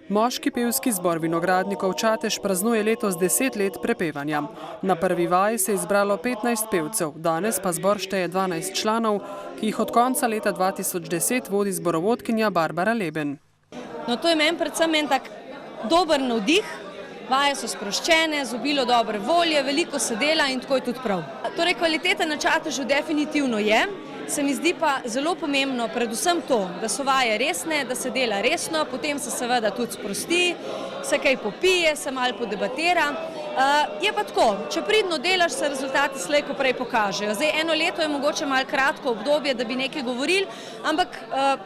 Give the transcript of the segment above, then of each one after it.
Moški pevski zbor vinogradnikov Čatež praznuje letos 10 let prepevanja. Na prvi vaji se je izbralo 15 pevcev, danes pa zbor šteje 12 članov, ki jih od konca leta 2010 vodi zborovodkinja Barbara Leben. No, to je meni predvsem en tak dober navdih. Vaje so sproščene, z obilo dobre volje, veliko se dela in tako je tudi prav. Torej, kvaliteta na Čatežu definitivno je. Se mi zdi pa zelo pomembno predvsem to, da so vaje resne, da se dela resno, potem se seveda tudi sprosti, se kaj popije, se malo podebatira. Je pa tako, če pridno delaš, se rezultati slej ko prej pokažejo. Zdaj, eno leto je mogoče malo kratko obdobje, da bi nekaj govorili, ampak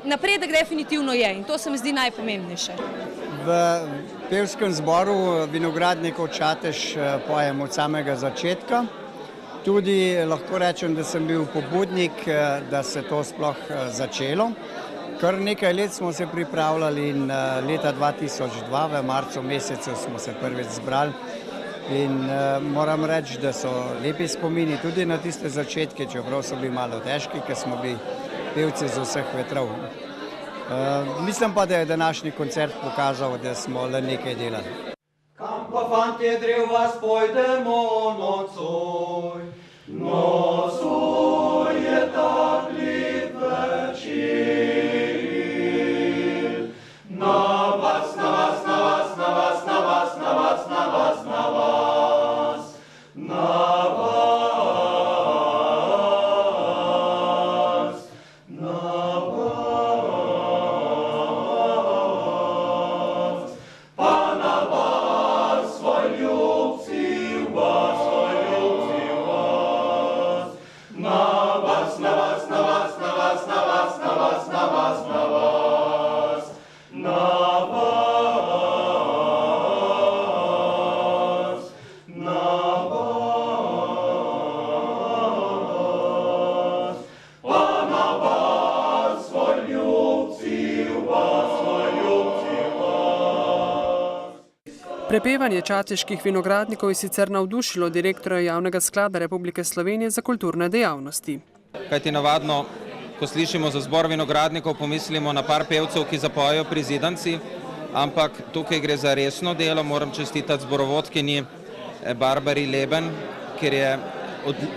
napredek definitivno je in to se mi zdi najpomembnejše. V pevskem zboru vinogradnikov Čatež pojem od samega začetka. Tudi lahko rečem, da sem bil pobudnik, da se to sploh začelo. Kar nekaj let smo se pripravljali in leta 2002 v marcu mesecu smo se prvič zbrali. In moram reči, da so lepi spomini tudi na tiste začetke, čeprav so bili malo težki, ker smo bili pevci z vseh vetrov. Mislim pa, da je današnji koncert pokazal, da smo le nekaj delali. Kam pa fantje drev vas pojdemo nocoj? Nocoj je tak lep večer. Na vas, na vas, na vas, na vas, na vas, na vas, na vas, na vas, na vas, na vas, pa na vas, svoj ljubci vas, svoj ljubci vas, na vas, na vas, na vas, na vas, na vas, na vas, na vas, na vas, na vas, na vas, pa na vas, svoj ljubci vas, svoj ljubci vas. Prepevanje čateških vinogradnikov je sicer navdušilo direktorja Javnega sklada Republike Slovenije za kulturne dejavnosti. Kajti navadno, ko slišimo za zbor vinogradnikov, pomislimo na par pevcev, ki zapojejo pri zidanci, ampak tukaj gre za resno delo. Moram čestitati zborovodkinji Barbari Leben, ker je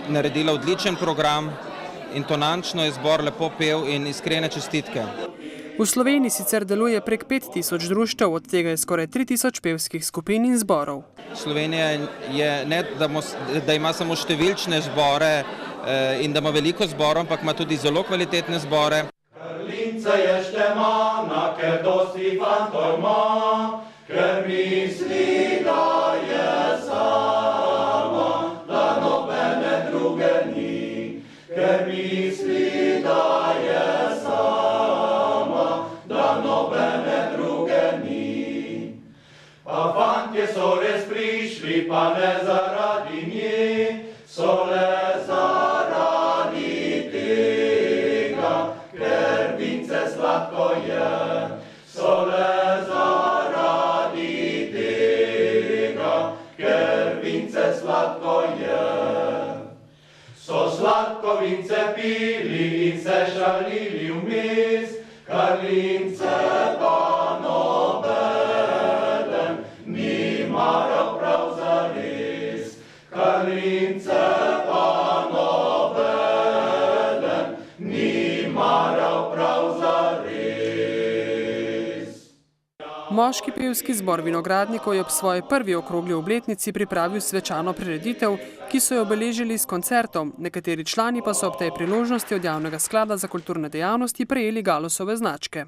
naredila odličen program, intonančno je zbor lepo pel in iskrene čestitke. V Sloveniji sicer deluje prek 5000 društev, od tega je skoraj 3000 pevskih skupin in zborov. Slovenija je ne, da ima samo številčne zbore in da ima veliko zborov, ampak ima tudi zelo kvalitetne zbore. Lince je štemana, ker dosti fantov ima, ker misli, da je sama, da nobene druge ni. Ker misli, da je sama, da nobene druge ni. Pa fantje so res prišli, pa ne zaradi nje, so le zaradi tega, ker vince sladko je. So le zaradi tega, ker vince sladko je. So sladko vince pili in se šalili vmes, kar lince pa nobeden ni maral prav zares. Kar lince pa nobeden ni maral prav zares. Moški pevski zbor vinogradnikov je ob svoji prvi okrogli obletnici pripravil svečano prireditev, ki so jo obeležili s koncertom. Nekateri člani pa so ob tej priložnosti od Javnega sklada za kulturne dejavnosti prejeli Galusove značke.